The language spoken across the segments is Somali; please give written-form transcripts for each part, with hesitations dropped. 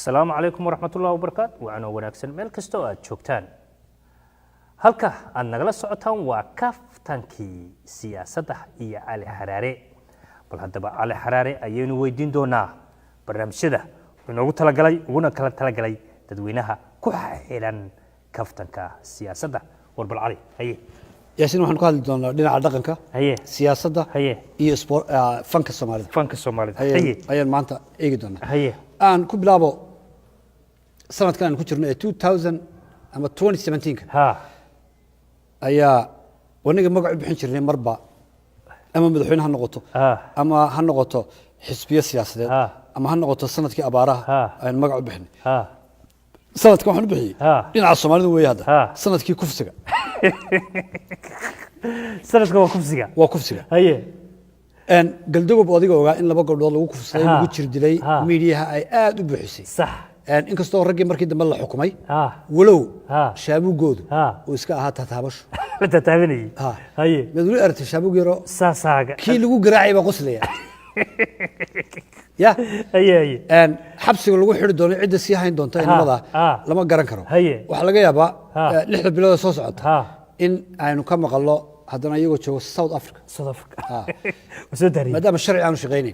السلام عليكم ورحمة الله وبركاته وأنا وناكسن ملك استوى تشوكتان هلكا أن نغلا سعوتان وكافتانكي سياسة إيا علي حراري بل هدبا علي حراري أيين ويدين دونا برنامجيدا ونوغو تلقلي ونا كلا تلقلي تدوينها كحيلان كافتانكا سياسة وربل علي هيه ياسين waxaan ku hadli doonaa dhinaca dhaqanka siyaasadda iyo fanka Soomaalida ayaan maanta eegi doonaa aan ku bilaabo sanadkan aan ku jirno 2000 ama 2017 ayaa wanaga magac u bixin jirnay marba ama madaxweynaha noqoto ama ha noqoto xisbiya siyaasadeed ama ha noqoto sanadkii abaaraha ayaan magac u bixinay sanadkan waxaan u bixiyay dhinaca Soomaalida weey hadda sanadkii kufsiga sanadka waa kufsiga haye aan galdogob adiga ogaa in laba gabdhood lagu kufsaday lagu jir dilay meediyaha ay aad u buuxisay sax aan inkastoo ragii markii dambe la xukumay walow shaabugoodu oo iska ahaa taabasho la taabanay haye madulu artay shaabugiro saasaga kii lagu garaacay ba qoslaya ya haye aan xabsiga lagu xiri doono cid si hayn doonto inamada lama garan karo waxa laga yaabaa 6 bilood soo socota in aynu ka maqallo haddana iyagu joogo South Africa wasoo daray maadaama sharci aanu shaqeynay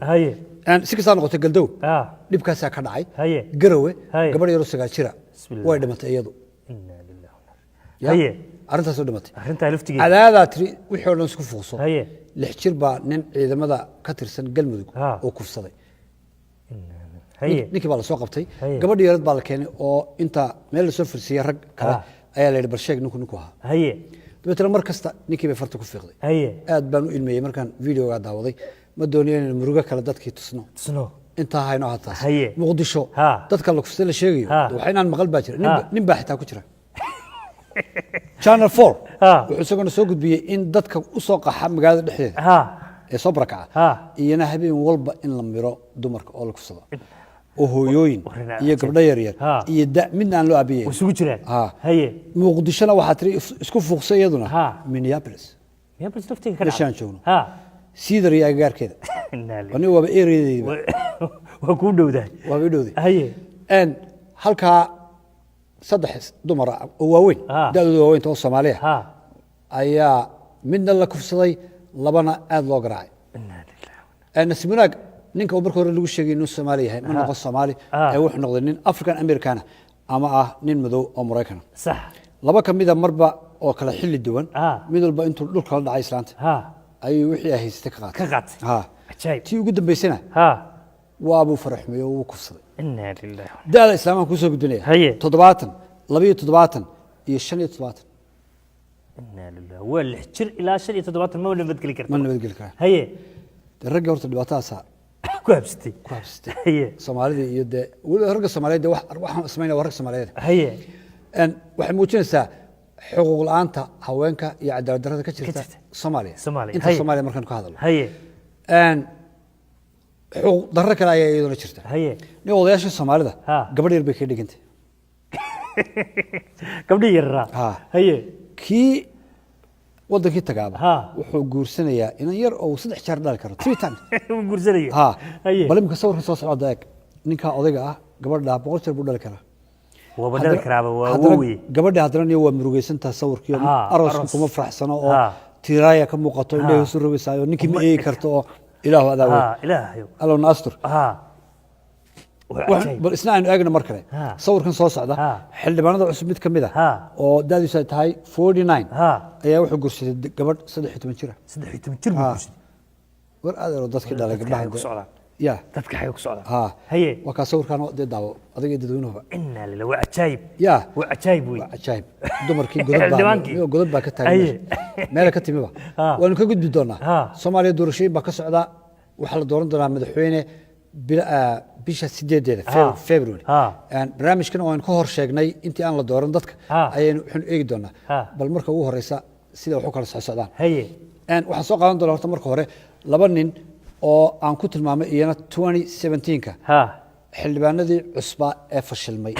aan si kasta noqotay galdow dhibkaas ka dhacay garowe gabadh yar oo sagaa jira way dhimatay iyadu inna lillahi arintaas oo dhimatay arinta laftigeeda cadaada tiri wixii oo dhan isku fuuqso 6 jir baa nin ciidamada ka tirsan galmudug oo kufsaday ninkii baa la soo qabtay gabadh yarad baa la keenay oo inta meel la soo firsiyay rag kale ayaa la yiri bal sheeg ninku ahaa dabetana mar kasta ninkii bay farta ku fiiqday aad baan u ilmeeyay markaan videoga daawaday ma doonayeen in muruga kala dadkii tusno inta hayno hataas muqdisho dadka la kufsaday la sheegayo waxa inaan maqal baa jira nin baa xitaa ku jira Channel 4 wuxuu isaguna soo gudbiyay in dadka u soo qaxa magaalada dhexdeeda ee soo barakaca iyana habeen walba in la miro dumarka oo la kufsado oo hooyooyin iyo gabdho yar yar iyo midna aan loo aabiyay isugu jiraan haye muqdishona waxa tiri isku fuuqsay iyaduna Minneapolis laftiga ka dhacay sidar iyo agaarkeeda ani waa ereeyay waa ku dhowdahay haye aan halka saddex dumar oo waaweyn dadooda waaweyn oo Soomaaliya ayaa midna la kufsaday labana aad loo garaacay aan nasibnaag ninka markii hore lagu sheegay inuu Soomaali yahay ma noqon Soomaali ee wuxuu noqday nin African American ama nin madow oo Mareykan sax laba kamida marba oo kala xilli duwan mid walba intuu dhulka la dhacay islaanta ayuu wixii ay haystay ka qaatay ajaayib tii ugu dambeysana waa Abu Faraxmay oo uu kufsaday inna lillahi daal islaamka ku soo gudbinaya 70 72 iyo 75 inna lillahi wal xir ila 75 ma nabadgeli kartaa haye ragga horta dhibaatadaas كوابستي هي Soomaalida iyo de ragga Soomaaliyeed waxaan ismaynaa rag Soomaaliyeed haye aan waxa muujinaysaa xuquuq la'aanta haweenka iyo cadaalad darrada ka jirta Soomaaliya inta Soomaaliya markaan ka hadalno haye aan xuquuq darro kale ayaa iyaduna jirta haye nin odayaasha Soomaalida gabadh yar bay ka dhigantay gabadh yar haye kii wadankii tagaaba wuxuu guursanayaa in yar oo 3 jeer dhal karo 3 times uu guursanayo haye balimka sawirka soo socda ninka odayga ah gabadha 100 jeer buu dhal karaa waa badal karaaba waa weey gabadha hadana waa murugaysantaa sawirkii aroosku kuma faraxsano oo tiraaya ka muuqato inay soo rogaysaayo ninkii ma eegi karto oo ilaahu adaawo ilaahayo allow naastur bal isna aynu eegno mar kale sawirkan soo socda xildhibaanada cusub mid kamid ah oo daadiisu ay tahay 49 ayaa wuxuu guursaday gabadh 13 jir 13 jir guursaday war adeero dadkii dhalay gabdhaha ku socdaan ya dadka xay ku socdaan haye waa ka sawirkan oo daawo adiga dadweynuhu inna lillahi wa ajaayib ya wa ajaayib way ajaayib dumarkii godad baa ka taagan meel ka timiba waanu ka gudbi doonaa Soomaaliya doorashooyin baa ka socda waxa la dooran doonaa madaxweyne bisha 8 February aan barnaamijkan oo aan ka hor sheegnay intii aan la dooran dadka ayaynu waxaan eegi doonaa bal marka ugu horeysa sida wax kala socdaan haye aan waxa soo qaadan doonaa horta marka hore laba nin oo aan ku tilmaamay iyana 2017 ka xildhibaanadii cusba ee fashilmay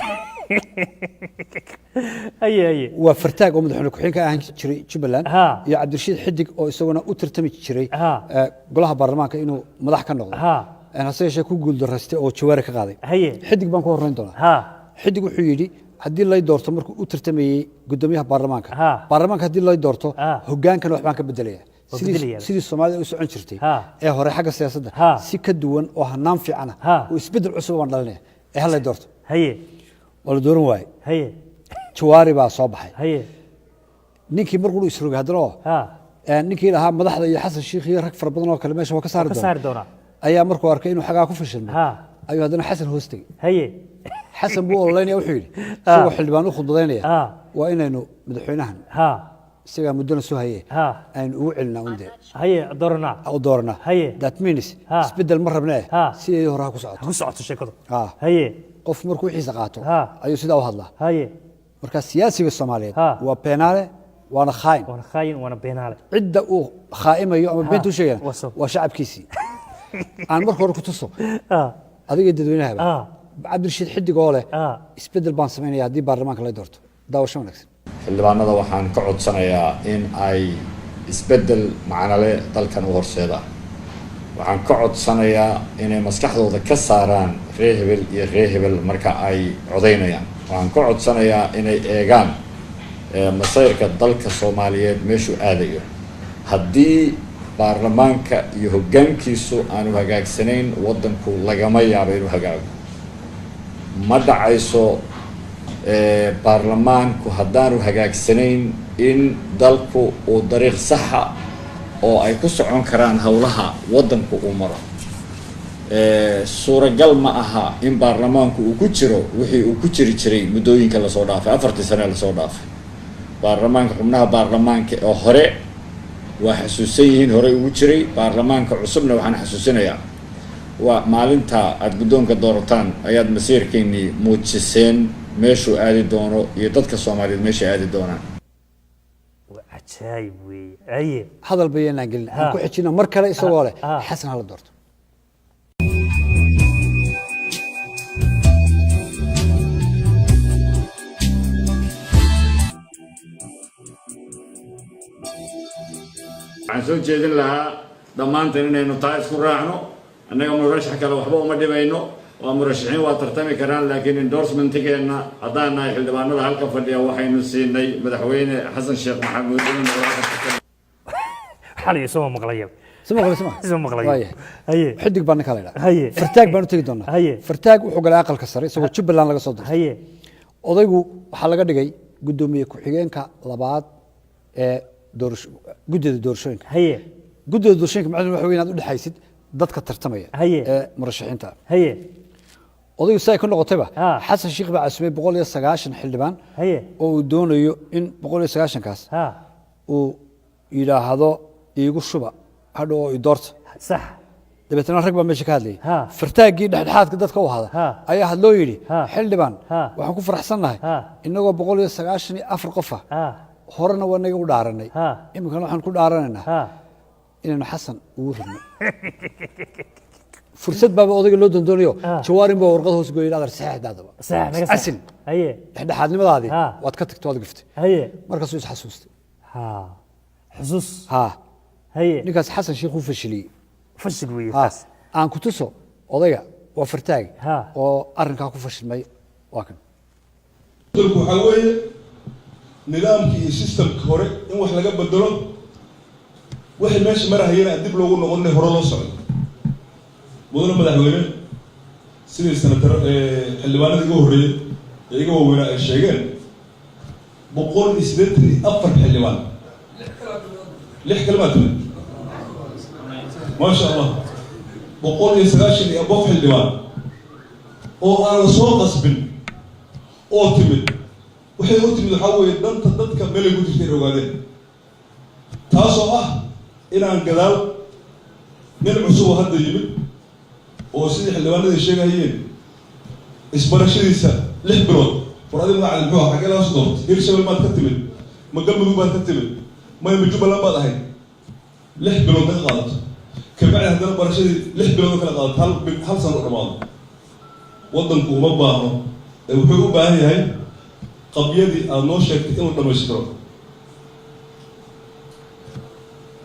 haye waa fartaag oo madaxweyne ku-xigeenka ahaan jiray Jubbaland iyo Cabdirashiid Xidig oo isaguna u tartami jiray golaha baarlamaanka inuu madax ka noqdo أنا سيشة كوجل درستي أو شوارع قاضي حدق بانكو هرندونا حدق وحيدي هدي الله يدورته مركو وترتمي قداميها برلمانك برلمانك هدي الله يدورته هجان كانوا حبانك بدلية سيدي الصومالي وسعون شرتي هو رايح حاجة سياسة ده سكدون وهنام في عنها ويسبدل عصوا وندلنا هلا يدورته ولا دورن واي شوارع بقى صباحي نيكي مرقولو يسرق هدرو نيكي لها مدحدا iyo xasan sheekh iyo rag far badan oo kale meesha waa ka saari doona ayaa markuu arkay inuu xagaa ku fashilmay ayuu hadana xasan hoostay xasan buu online wuxuu yiri soo xildhibaan u khudbadeynaya waa inaynu madaxweynahan isaga muddo soo hayay aynu ugu cilnaa undee doorna that means isbedel mar rabnaa sidii hore ku socoto sheekadu qof markuu xiisa qaato ayuu sidaa u hadlaa marka siyaasiga Soomaaliyeed waa beenaale وانا خاين وانا بيناله عده او خائمه يوم بنتو شيغان وشعب كيسي aan marka hore ku tuso adiga dadweynaha عبد الرشيد xiddigo leh isbedel baan sameeynaa hadii baarlamaanka la doorto daawasho wanaagsan xildhibaanada waxaan ka codsanayaa in ay isbedel macnale dalkan u horseeda waxaan ka codsanayaa inay maskaxdooda ka saaraan reehbel iyo reehbel marka ay codeynayaan waxaan ka codsanayaa inay eegaan masayrka dalka Soomaaliyeed meeshu aadayo haddii baarlamaanka iyo hoggaankiisu aanu hagaagsanayn wadanku lagama yaabo inuu hagaago ma dhacayso baarlamaanku haddaanu hagaagsanayn in dalku uu dariiq saxa oo ay ku socon karaan howlaha wadanku uu maro suuragal ma aha in baarlamaanku uu ku jiro wixii uu ku jiri jiray muddooyinka la soo dhaafay 4 sano la soo dhaafay baarlamaanka xubnaha baarlamaanka oo hore waa xasuusan yihiin hore ugu jiray baarlamaanka cusubna waxaan xasuusinayaa waa maalinta aad guddoonka doorataan ayaad masiirkeennii muujiseen meeshuu aadi doono iyo dadka Soomaaliyeed meesha aadi doonaan ajaayib weeye hadal bayanaan gelin aan ku xijino mar kale isagoo leh xasan hala doorto waxaan soo jeedin lahaa dhammaanteen inaynu taa isku raacno annaga murashax kale waxba uma dhimayno waa murashaxiin waa tartami karaan laakiin endorsementigeena haddaan nahay xildhibaanada halka fadhiya waxaynu siinay madaxweyne xasan sheekh maxamuud xalay soo maqlayo xiddig baan kala ilaa fartaag baan u tagi doonaa fartaag wuxuu galay aqalka sare isagoo Jubbaland laga soo diray odaygu waxa laga dhigay gudoomiye ku-xigeenka labaad ee guddiga doorashooyinka guddiga doorashooyinka macnaheedu waxa weeye inaad u dhaxaysid dadka tartamaya ee murashaxiinta odaygu say ku noqotayba xasan sheekh baa cusubay 190 xildhibaan oo uu doonayo in 190 kaas uu yiraahdo iigu shuba hadhow oo doorto sax dabeetana rag baa meesha ka hadlay fartaagii dhexdhexaadka dadka u hada ayaa hadloo yiri xildhibaan waxaan ku faraxsanahay inagoo 194 qof horena waa naga u dhaaranay imikana waxaan ku dhaaranaynaa inaynu xasan ugu ridno fursad baaba odayga loo dondoonayo jawaarin baa warqad hoos gooyay adar saxeexdaadaba asin dhexdhexaadnimadaadii waad ka tagtay waad gaftay markaasuu is xasuustay xusuus ninkaas xasan sheekh uu fashiliyey fashil weeye aan ku tuso odayga waa fartaag oo arrinkaa ku fashilmay waa kan waxaa weeye nidaamkii iyo systemka hore in wax laga bedelo waxay meesha marahayeen aan dib loogu noqonay hore loo socdo mudane madaxweyne sidii senatar xildhibaanada iga horreeyey ee iga waaweynaa ay sheegeen 184 xildhibaan 6 kalimaad maasha allah 190 iyo abof xildhibaan oo aan la soo qasbin oo timid waxay u timid waxaa weeye danta dadka meelay ku jirtay ogaadeen taasoo ah inaan gadaal nin cusub oo hadda yimid oo sidii xildhibaanadii sheegayeen isbarashadiisa 6 bilood war adiga magaca muxuu ahaa xagee laga soo doortay hirshabel maad ka timid ma galmudug baad ka timid ma jubbaland baad ahayd 6 bilood naga qaadato kabacdi haddana barashadii 6 bilood oo kala qaadato hal sano u dhammaado waddanku uma baahno ee wuxuu u baahan yahay qabyadii aad noo sheegtay inuu dhammaystiro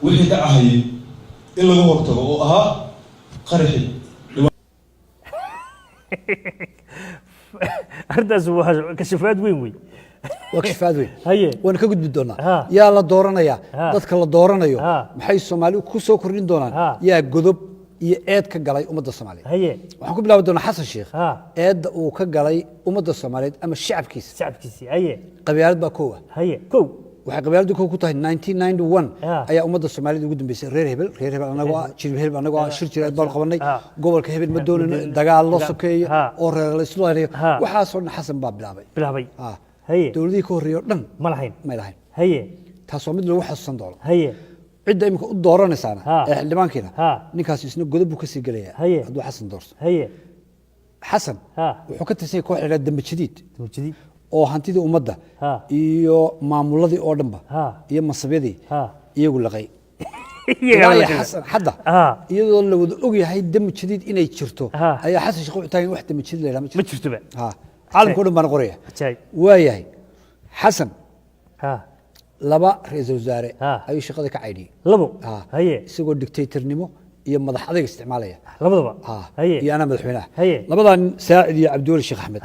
wixii dhacahayay in laga hortago oo ahaa qaraxi أرداس كشفات وين وكشفات وين هي وأنا كقول بدونا يا الله دورنا يا ضدك الله دورنا يو محي الصومالي كوسو كورين دونا يا جذب يأد كجلاي أمد الصومالي هي وحكم بلا بدونا حسن الشيخ أد وكجلاي أمد الصومالي أما الشعب كيس شعب كيس هي قبيلات بكوة هي كو waxay qabiiladu ku tahay 1991 ayaa ummadda Soomaaliyeed ugu dambeysay reer hebel anagu jilib hebel anagu shir jireed bal qabanay gobolka hebel ma doonin dagaal la sokeeyo oo reer la isla leeyahay waxa soo xasan baa bilaabay haye dawladii ka horeeyo dhan ma lahayn haye taas oo mid lagu xasuusan doono haye cidda imika u dooranaysaana ee xildhibaankiina ninkaas isna godab buu ka sii galaya hadduu xasan doorso haye xasan wuxuu ka tirsan koox xidhan dambe jadiid oo hantidii ummadda iyo maamuladii oo dhanba iyo masabyadii iyagu laqay xasan hadda iyadoo la wada og yahay dam jadiid inay jirto ayaa xasan shaqo u taagan wax dam jadiid leeyahay ma jirto caalamka oo dhan baan qoraya waayahay xasan laba ra'iisul wasaare ayuu shaqada ka caydhiyay labo isagoo dictatornimo iyo madax adag isticmaalaya labadaba iyo ana madaxweynaha labadan saacid iyo cabduul sheekh axmed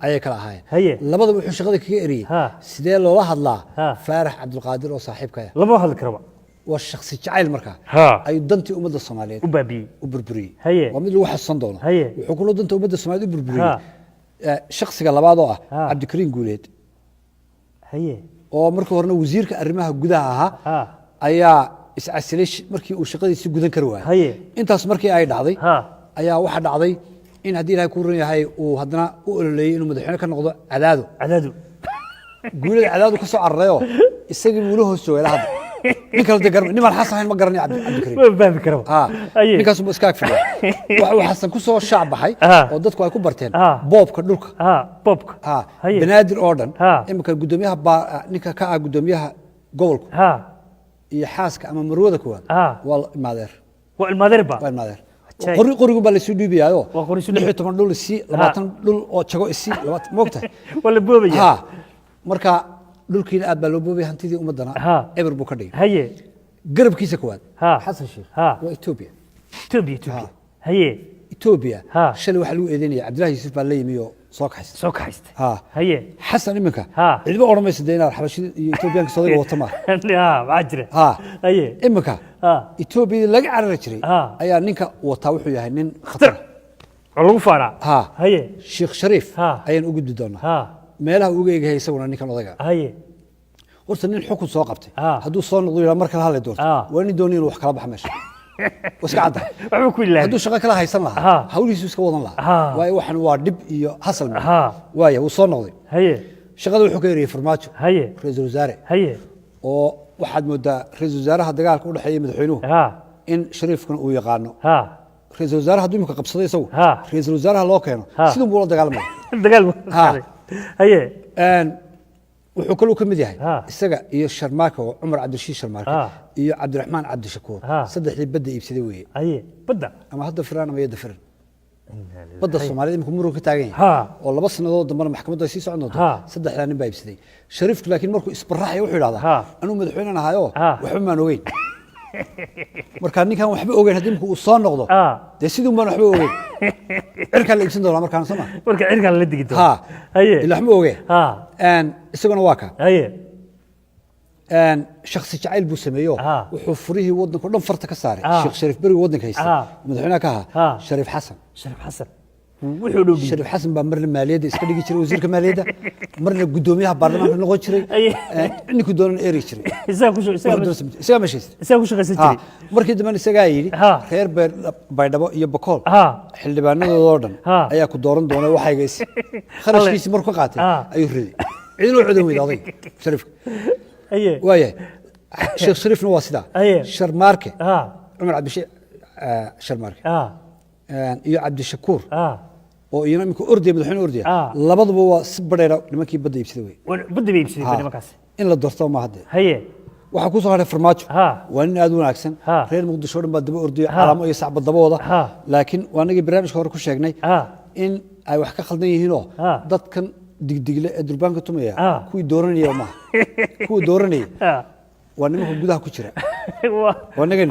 ayay kala ahaayeen labadaba wuxuu shaqada kaga eriyay sidee loola hadlaa faarax cabdulqaadir oo saaxiibka ah lama hadli karaba waa shakhsi jacayl markaa ay dantii ummadda Soomaaliyeed u burburiyay waa mid lagu xasuusan doono wuxuu kula danta ummadda Soomaaliyeed u burburiyay shakhsiga labaad oo ah Cabdikariin Guuleed oo markii horena wasiirka arrimaha gudaha ahaa ayaa iscasileesh markii uu shaqadiisa gudan kar waayay intaas markii ay dhacday ayaa waxa dhacday in hadii Ilaahay ku run yahay uu hadana u ololeeyay inuu madaxweyne ka noqdo cadaado guulada cadaado ka soo carreeyo isagii wuu la hoos joogay hadda ninka la garan niman xasan ma garanay Cabdikariim ma fahmi karo ninkaas uu iska agfiyo waxa xasan ku soo shaac baxay oo dadku ay ku barteen boobka dhulka banaadir oo dhan imika gudoomiyaha ninka ka ah gudoomiyaha gobolka iyo xaaska ama marwada kuwaad waa ilmaadeer qorigu baa la soo dhiibayaayo 16 dhul si 20 dhul oo jago isi 20 moogta wala boobaya marka dhulkiina aad baa loo boobay hantidii ummadana eber buu ka dhigay haye garabkiisa kuwaad xasan sheekh waa Ethiopia Ethiopia shalay waxa lagu eedeynaya Cabdullaahi Yuusuf baa la yimiyo soo kaxaystay haye xasan iminka cidba ormaysa deeynaa xabashida iyo Ethiopianka soo wata ma waa jira haye iminka Ethiopia laga carari jiray ayaa ninka wata wuxuu yahay nin khatar lagu faanaa haye Sheekh Shariif ayaan ugu gudbi doonaa meelaha uga eegay isaguna ninkan odaga haye horta nin xukun soo qabtay hadduu soo noqdo ilaa markale hal doorto waa nin doonayay wax kala bax meesha waska cadda wuxuu ku ilaahay hadduu shaqo kala haysan lahaa hawlihiisu iska wadan lahaa waayo waxan waa dib iyo hasal waayo uu soo noqday haye shaqada wuxuu ka yariyay farmaajo haye ra'iisul wasaare haye oo waxaad moodaa ra'iisul wasaaraha dagaalka u dhaxeeyay madaxweynuhu in Shariifkan uu yaqaano ra'iisul wasaaraha hadduu imika qabsaday isagu ra'iisul wasaaraha loo keeno sidoo buu la dagaalamay haye wuxuu kaloo ka mid yahay isaga iyo Sharmaako Umar Cabdishiis Sharmaako iyo Cabdiraxmaan Cabdishakuur saddexdii badda iibsaday weeye badda ama hadda firaan ama yada firan badda Soomaaliyeed imku muruq ka taagan yahay oo 2 sanadood dambe maxkamadda sii socon doonto saddexdan nin baa iibsaday Shariifku laakiin markuu isbaraxay wuxuu yiraahdaa anuu madaxweyne ahayo waxba ma ogeyn marka ninkan waxba ogeyn hadii uu soo noqdo sidoo ma waxba ogeyn cirka la iibsan doonaa markaan sama marka cirka la digi doonaa haye ilaa ma ogeyn isaguna waa ka haye shakhsi jacayl buu sameeyo wuxuu furihii wadanka dhan farta ka saaray Sheekh Shariif bariga wadanka haystay madaxweynaha ka ahaa Shariif Xasan wuxuu dhowdiyay Shariif Xasan baa marna maaliyadda iska dhigi jiray wasiirka maaliyadda marna gudoomiyaha baarlamaanka noqon jiray ninku doonan eeri jiray isaga ku shaqaysan jiray markii dambe isaga yiri reer Baydhabo iyo Bakool xildhibaanadooda dhan ayaa ku dooran doona waxaygays kharashkiisa markuu qaatay ayuu riday ciidoo cudan weydaaday Shariif waaye Sheekh Shariifna waa sida Sharmaarke Umar Cabdishiis Sharmaarke iyo Cabdishakuur oo iyana imika orday madaxweyne orday labaduba waa si badheera nimankii badda iibsaday badda iibsaday nimankaas in la doorto ma hadda haye waxa ku soo haray farmaajo waa nin aad u wanaagsan reer Muqdisho dhan baa daba orday calaamo iyo sacbad dabooda laakiin waanagi barnaamijka hore ku sheegnay in ay wax ka khaldan yihiin oo dadkan digdigle ee durbaanka tumaya kuwii dooranaya ma kuwii dooranaya waa nimanka gudaha ku jira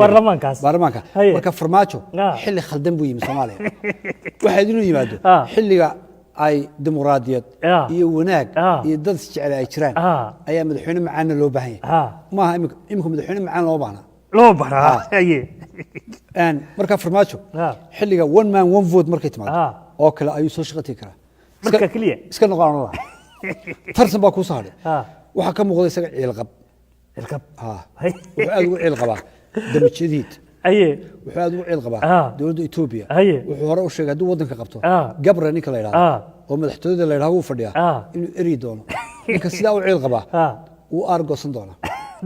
baarlamaanka marka farmaajo xilli khaldan buu yimi Soomaaliya waxa inuu yimaado xilliga ay dimuqraadiyad iyo wanaag iyo dad jecel ay jiraan ayaa madaxweyne macaan loo baahan yahay maaha imika madaxweyne macaan loo baahna marka farmaajo xilliga one man one vote markay timaado oo kale ayuu soo shaqayn karaa marka kaliya iska noqon la tarsan baa ku soo hadhay waxa ka muuqda isaga ciilqab wuxuu aad ugu ciil qabaa damajadiid wuxuu aad ugu ciil qabaa dowladda Itoobiya wuxuu hore u sheegay hadduu waddanka qabto Gabre ninka la yiraahdo oo madaxtooyada la yiraahdo uu fadhiyaa inuu eri doono ninka sidaa u ciil qabaa uu argoosan doona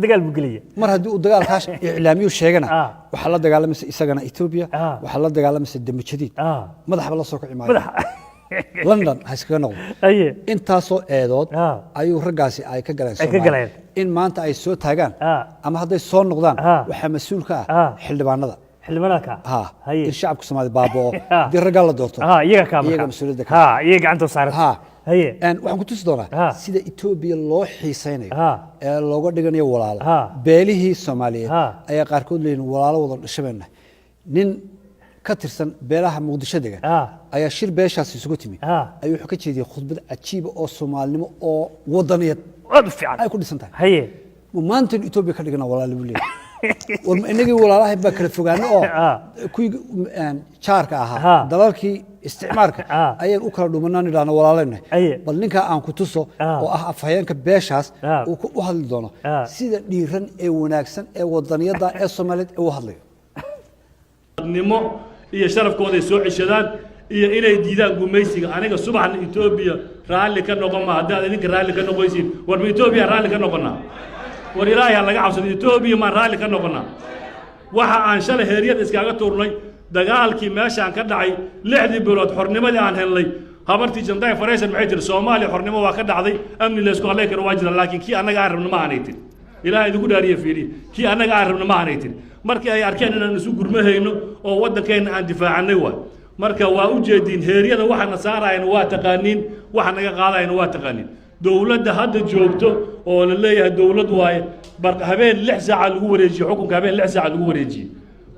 dagaal buu geliya mar haddii uu dagaalkaas iclaamiyo sheegana waxa la dagaalamaysa isagana Itoobiya waxa la dagaalamaysa damajadiid madaxba la soo kacay maayo London ha iskaga noqdo intaasoo eedood ayuu raggaasi ay ka galeen in maanta ay soo taagaan ama hadday soo noqdaan waxa mas'uul ka ah xildhibaanada in shacabka Soomaaliya baaboo dii ragga la doorto iyaga mas'uuliyadda iyaga gacanta saaran waxaan ku tusi doonaa sida Itoobiya loo xiisaynayo ee looga dhiganayo walaalo beelihii Soomaaliyeed ayaa qaarkood leeyihiin walaalo wada dhashabeena nin ka tirsan beelaha Muqdisho degan ayaa shir beeshaas isugu timi ayuu wuxuu ka jeediyay khudbad cajiib oo Soomaalnimo oo wadaniyad aad u fiican ay ku dhisan tahay maanta Itoobiya ka dhigana walaalo buu leeyahay warma inagii walaalahay baa kala fogaano oo kuwii jaarka ahaa dalalkii isticmaalka ayaan u kala dhumanaan idhaahno walaaleenahay bal ninka aan ku tuso oo ah afhayeenka beeshaas uu u hadli doono sida dhiiran ee wanaagsan ee wadaniyada ee Soomaaliyeed ee u hadlayo nimo iyo sharafkooda soo cishadaan iyo inay diidaan gumaysiga aniga subaxna Itoobiya raali ka noqon ma haddii idinka raali ka noqoysiin war ma Itoobiya raali ka noqonaa war ilaahay laga cabsado Itoobiya ma raali ka noqonaa waxa aan shalay heeriyad iskaga tuurnay dagaalkii meeshaan ka dhacay 6 bilood xornimadii aan helnay habartii janday fareysan maxay tir Soomaaliya xornimo waa ka dhacday amni la isku halay karo waa jira laakiin kii anaga aan rabno ma aanaytin ilaahay idigu dhaariye fiiri kii anaga aan rabno ma aanaytin markii ay arkeen inaan isu gurmahayno oo waddankeena aan difaacanay waa marka waa u jeedin heeriyada waxa na saarayna waa taqaaniin waxa naga qaadayna waa taqaaniin dawladda hadda joogto oo la leeyahay dawlad waaye habeen 6 saac lagu wareejiyo xukunka habeen 6 saac lagu wareejiyo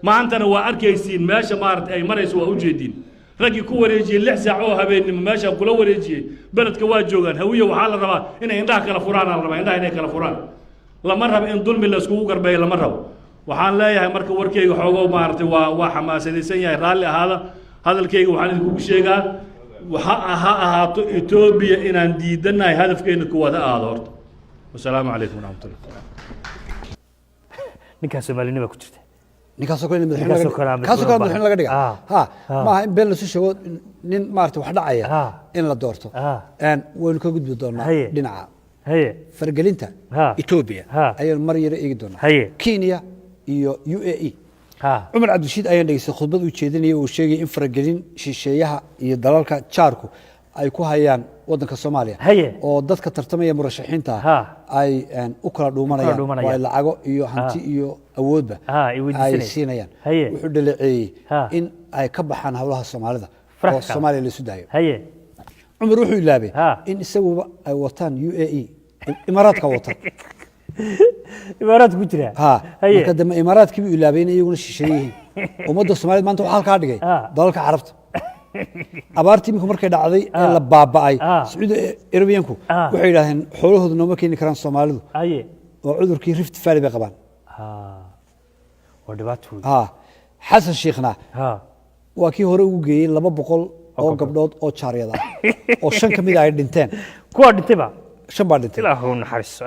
maantana waa arkaysiin meesha maartay ay marayso waa u jeedin ragii ku wareejiyay 6 saac oo habeenimo meesha kula wareejiyay beledka waa joogan hawiye waxa la rabaa inay indhaha kala furaan la rabaa indhaha inay kala furaan lama rabo in dulmi la isku garbeeyo lama rabo waxaan leeyahay marka warkeyga xoogo maartay waa xamaasadaysan yahay raalli ahaada hadalkeyga waxaan idinku sheegaa waxa ahaato Itoobiya inaan diidanahay hadafkeena ku wada aado horta wassalaamu calaykum waraxmatullahi ninka Soomaalinimo ku jirta ninkaasoo kale madaxweyne laga dhiga maaha in been lasu sheego nin maartay wax dhacaya in la doorto waynu ka gudbi doonaa dhinaca fargelinta Itoobiya ayaan mar yar eegi doonaa Kenya iyo UAE Umar Abdulrashiid ayaan dhageystay khudbad uu jeedinayay oo sheegay in fargelin shisheeyaha iyo dalalka jaarku ay ku hayaan waddanka Soomaaliya oo dadka tartamaya murashaxiinta ay u kala dhuumanayaan oo ay lacago iyo hanti iyo awoodba ay siinayaan wuxuu dhaleeceeyay in ay ka baxaan hawlaha Soomaalida oo Soomaaliya la isu daayo Umar wuxuu ilaabay in isaguba ay wataan UAE Imaaraadka wataan Imaaraad ku jira marka dama Imaaraadkii buu ilaabay in iyaguna shisheeyeen ummadda Soomaaliyeed maanta waxa halka dhigay dalalka Carabta abaartii markay dhacday ee la baaba'ay Sacuudi Arabiyanku waxay yiraahdeen xoolahooda nooma keeni karaan Soomaalidu oo cudurkii Rift Valley bay qabaan oo dhibaato Xasan Sheekhna waa kii hore ugu geeyay 200 oo gabdhood oo jaariyada oo 5 kamid ay dhinteen kuwa dhintayba shan dhintay ilaahu naxariiso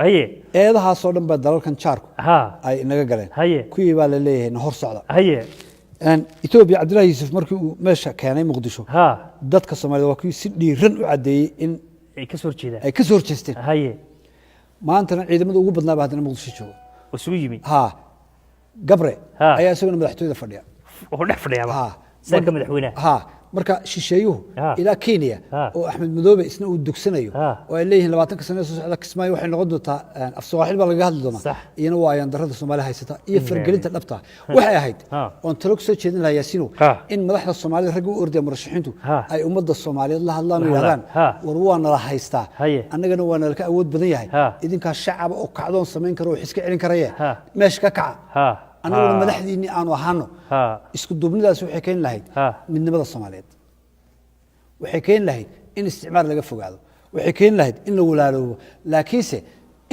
eedahaas oo dhan baa dalalkan jaarku ay inaga galeen kuwii baa la leeyahay hor socda Itoobiya Cabdullaahi Yuusuf markii uu meesha keenay Muqdisho dadka Soomaaliyeed waa kuwii si dhiiran u cadeeyay in ay ka soo horjeesteen maantana ciidamada ugu badnaa baa hadana Muqdisho jooga isugu yimid Gabre ayaa isaguna madaxtooyada fadhiya oo dhex fadhiya sanka madaxweynaha marka shisheeyuhu ila Kenya oo Axmed Madoobe isna uu dugsanayo oo ay leeyihiin 20 sano soo socda Kismaayo waxay noqon doontaa af Soomaali baa laga hadli doonaa iyana waa ayaan darada Soomaaliya haysata iyo fargelinta dhabta waxay ahayd oo talo soo jeedin lahaa Yaasiino in madaxda Soomaaliya rag u ordaya murashaxiintu ay ummadda Soomaaliyeed la hadlaan yiraahdaan war waa nala haystaa annagana waa nala ka awood badan yahay idinka shacab oo kacdoon sameyn karo oo iska celin karaya meesha ka kaca annaguna madaxdiinii aanu ahaano isku duubnidaas waxay keeni lahayd midnimada Soomaaliyeed waxay keeni lahayd in isticmaar laga fogaado waxay keeni lahayd in la walaaloobo laakiinse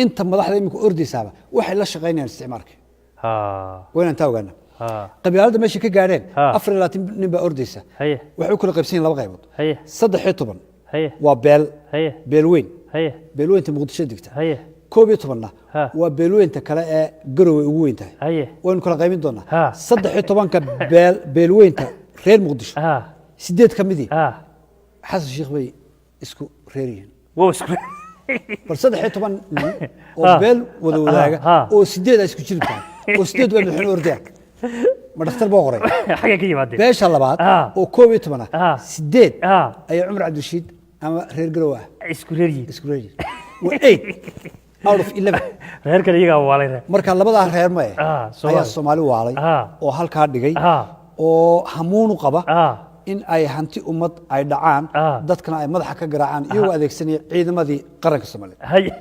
inta madaxda imika ordaysaaba waxay la shaqaynayaan isticmaarka wayna inta ogaana qabiilada meesha ka gaareen 24 nin baa ordaysa waxay u kala qaybsan laba qaybood 13 waa beel weyn beelweynta Muqdisho digta 11 waa beelweynta kale ee Garowe ugu weyn tahay waynu kala qaybin doonaa 13ka beelweynta reer Muqdisho 8 kamidii xasan sheekh bay isku reeriyeen bal 13 nin oo beel wada wadaaga oo 8 ay isku jirtaan oo 8 waa madaxweyne ordaya ma dhakhtar boo qoray xagee ka yimaadeen beesha labaad oo 11 8 ay Umar Cabdirashiid ama reer Garowe isku reeriyeen waa 8 out of 11 reer kale iyaga waalay marka labada reer ma ayaa Soomaali waalay oo halka dhigay oo hamuun u qaba in ay hanti ummad ay dhacaan dadkana ay madaxa ka garaacaan iyagoo adeegsanaya ciidamadii qaranka Soomaaliyeed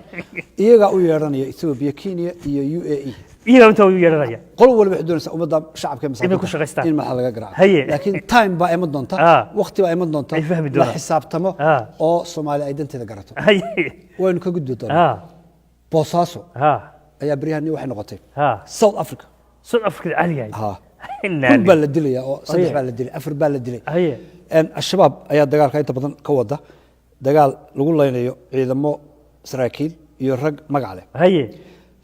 iyaga u yeeranaya Ethiopia Kenya iyo UAE iyaga inta u yeeranaya qol walba xiddoonaysa ummadda shacabka masaakiinta in madaxa laga garaaco laakiin time baa iman doonta waqti baa iman doonta la xisaabtamo oo Soomaali ay danteeda garato waynu ka gudbi doonaa Boosaaso ayaa bariyahan waxay noqotay South Africa caadiga كل بلد لي أو صدق بلد لي أفر بلد لي أن الشباب أيها دجال كايت بدن كوضة دجال نقول الله إنه إذا مو سراكيل يرق مقعله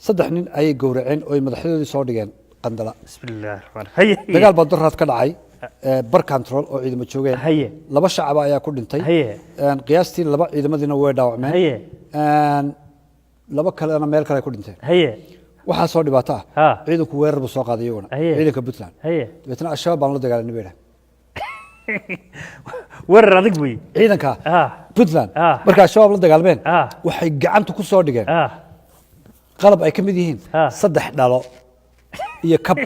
صدقني أي جورعين أو مدحيل صادقين قندلا بسم الله الرحمن الرحيم دجال بدرات كدعي بر كنترول أو إذا متشوجين لبا الشعب أيها كل انتي أن قياستي لبا إذا مدينة وير داوع أن لبا كلا أنا ميل كلا كل انتي waxaa soo dhibaato ciidanku weerar buu soo qaaday iyaguna ciidanka Puntland dadna ashaab baan la dagaalanay beera weerar adag way ciidanka Puntland marka ashaab la dagaalmeen waxay gacanta ku soo dhigeen qalab ay kamid yihiin 3 dhalo iyo kab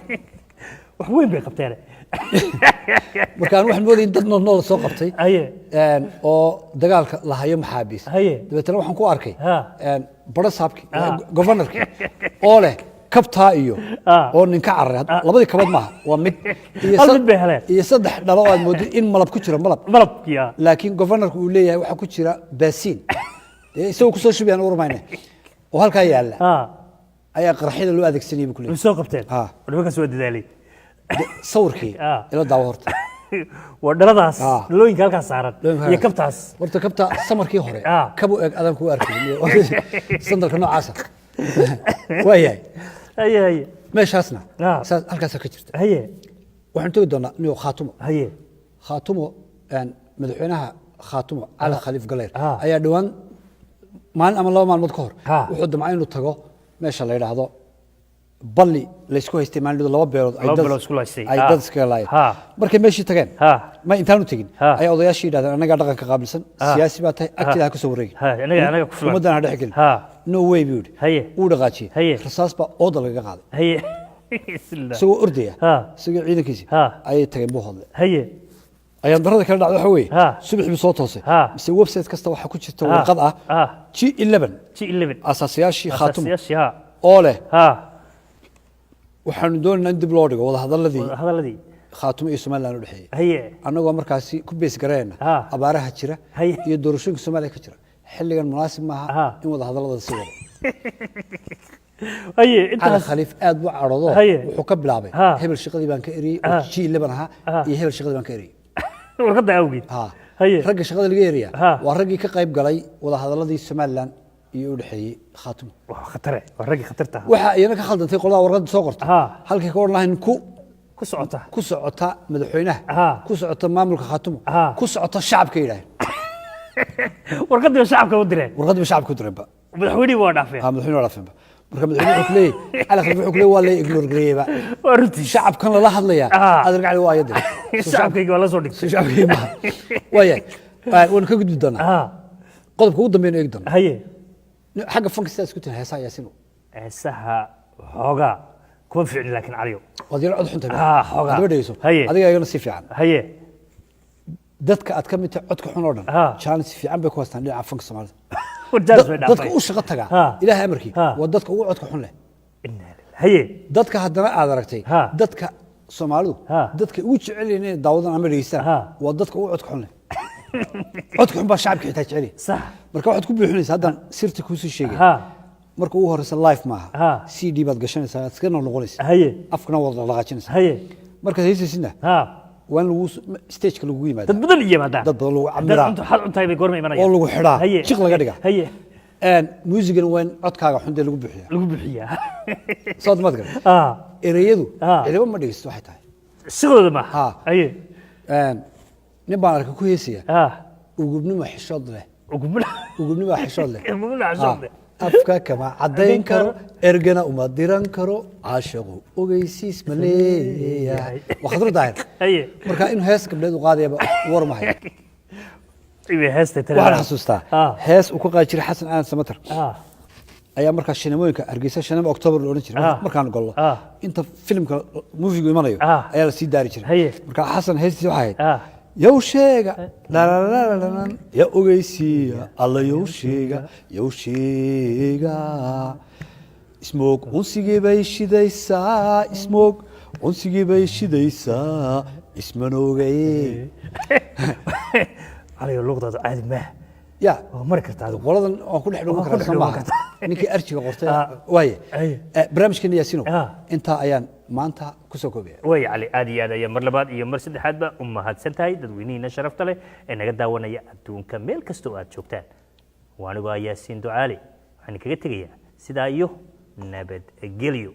wax weyn bay qabteen markaan wax moodin dad nool soo qabtay oo dagaalka la hayo maxaabiis dadna waxaan ku arkay baro saabki governorki oo leh kabtaa iyo oo ninka carray labadii kabad maaha waa mid iyo 3 dhalo oo moodin in malab ku jira malab laakiin governorku uu leeyahay waxa ku jira baasiin isagoo ku soo shubiyaan urmayna oo halka yaala ayaa qarxida loo adeegsanayay ku leeyahay soo qabteen wadaba ka soo dadaalay sawirkii ila daawo horta wadaladaas looyinka halka saaran iyo kabtaas horta kabta samarkii hore kabu eeg adan ku arkay sandalka noocaas waayay meeshaasna halkaas ka jirta waxaan tagi doonaa inuu khaatumo madaxweynaha khaatumo Cali Khaliif Galeer ayaa dhawaan maalin ama 2 maalmood ka hor wuxuu damcay inuu tago meesha la yiraahdo balli la isku haystay maalin 2 beelood ay dad iska laayeen markay meeshii tageen ma intaanu tagin ay odayaashii yiraahdeen anaga dhaqanka qaabilsan siyaasi baa tahay agtiida ka soo wareegay anaga ku filan umadana dhaxgal no way buud uu dhaqaajiyay rasaas baa ooda laga qaaday soo ordaya soo ciidankiisi ay tageen buu hadlay ayaan darada kala dhacdo waxa weey subax bi soo toosay mise website kasta waxa ku jirta warqad G11 asaasiyaashii Khaatumo oo leh waxaan doonaynaa in dib loo dhigo wada hadalladii Khaatumo iyo Soomaaliland u dhaxeeyay anagoo markaasi ku bees gareena abaaraha jira iyo doorashooyinka Soomaaliya ka jira xilligan munaasib maaha in wada hadallada si wada inta Khaliif aad buu caroodo wuxuu ka bilaabay hebel shaqadii baan ka eriyay oo G11 ahaa iyo hebel shaqadii baan ka eriyay warqada awgeed ragga shaqada laga eriya waa raggii ka qayb galay wada hadalladii Soomaaliland iyo u dhaxeeyay Khaatumo wax khatar waa ragii khatarta waxa iyana ka khaldantay qolada warqada soo qortay halkii ka warlahayn ku socota madaxweynaha ku socota maamulka Khaatumo ku socota shacabka ilaahay warqada shacabka u direen shacabka u direen madaxweynaha waa dhaafeen madaxweynaha waa dhaafeen marka madaxweynaha wuxuu leeyahay Cali Khaliif wuxuu leeyahay waa la ignore gareeyba wartii shacabkan la hadlaya aad ragacay waa ayada shacabkayga waa la soo dhigtay shacabkayga waayay waan ka gudbi doonaa qodobka ugu dambeeyay eeg doonaa حاجة فنك ستة سكوت هسا ياسينو هسا حوجا كون فعل لكن عليو ودي العضو حنت حوجا هذا يوسف هذا يا يونس في عن دتك أتكمل عدك حنورنا كان في عم بكوستان اللي عفنك الصومال دتك وش غطها إلى أمريكي ودتك وعدك حنله haye dadka haddana aad aragtay dadka Soomaalidu dadka ugu jecel yihiin daawadan ama dhageystaan waa dadka ugu codka xun leh codka xun baa shacabka xitaa jecel sax marka waxaad ku buuxinaysaa haddaan sirta ku soo sheegay marka ugu horeysa live maaha CD baad gashanaysaa iska noqonaysaa haye afkana wada dhaqaajinaysaa haye marka heesaysidna waan lagu stage ka lagu yimaado dad badan yimaada dad badan lagu camiraa hal cuntay bay goorma imanayaan oo lagu xidhaa jiq laga dhigaa haye muusigan waan codkaaga xun lagu bixiyaa soo madgar ereyadu cilmo ma dhigeysto waxay tahay sidooda ma haye nin baan arkay ku heesaya ugubnimo xishood leh ugubnimo xishood leh afka kama cadayn karo ergana uma diran karo caashaqo ogeysiis ma leeyahay waxdar daahir marka inuu hees gabdheed u qaadayaba war ma hayo waxaan xasuustaa hees uu ku qaadi jiray xasan aan samatar ayaa markaa shineemooyinka Hargeysa 5 Oktoobar la oran jiray markaan gollo inta filmka movie-gu imanayo ayaa la sii daari jiray marka xasan heestiisa waxay ahayd yow sheega la la la la ya ogeysiya alla yow sheega smoke unsigii bay shidaysaa smoke unsigii bay shidaysaa ismanoogay علي اللغة عادي يا مركز هذا ولدن أو كل حلو مكان سماه نيك أرشي قرطة واي برامج كني ياسينو أنت أيان ما أنت كسوكو بيه واي علي عادي هذا يمر لبعض يمر سد حد أمهات سنتهاي تدويني نشرفت له إن قد داونا يأتون كمل كستوات شوكتان وأنا بقى ياسين دعالي يعني كجت جيا سدايو نبت جليو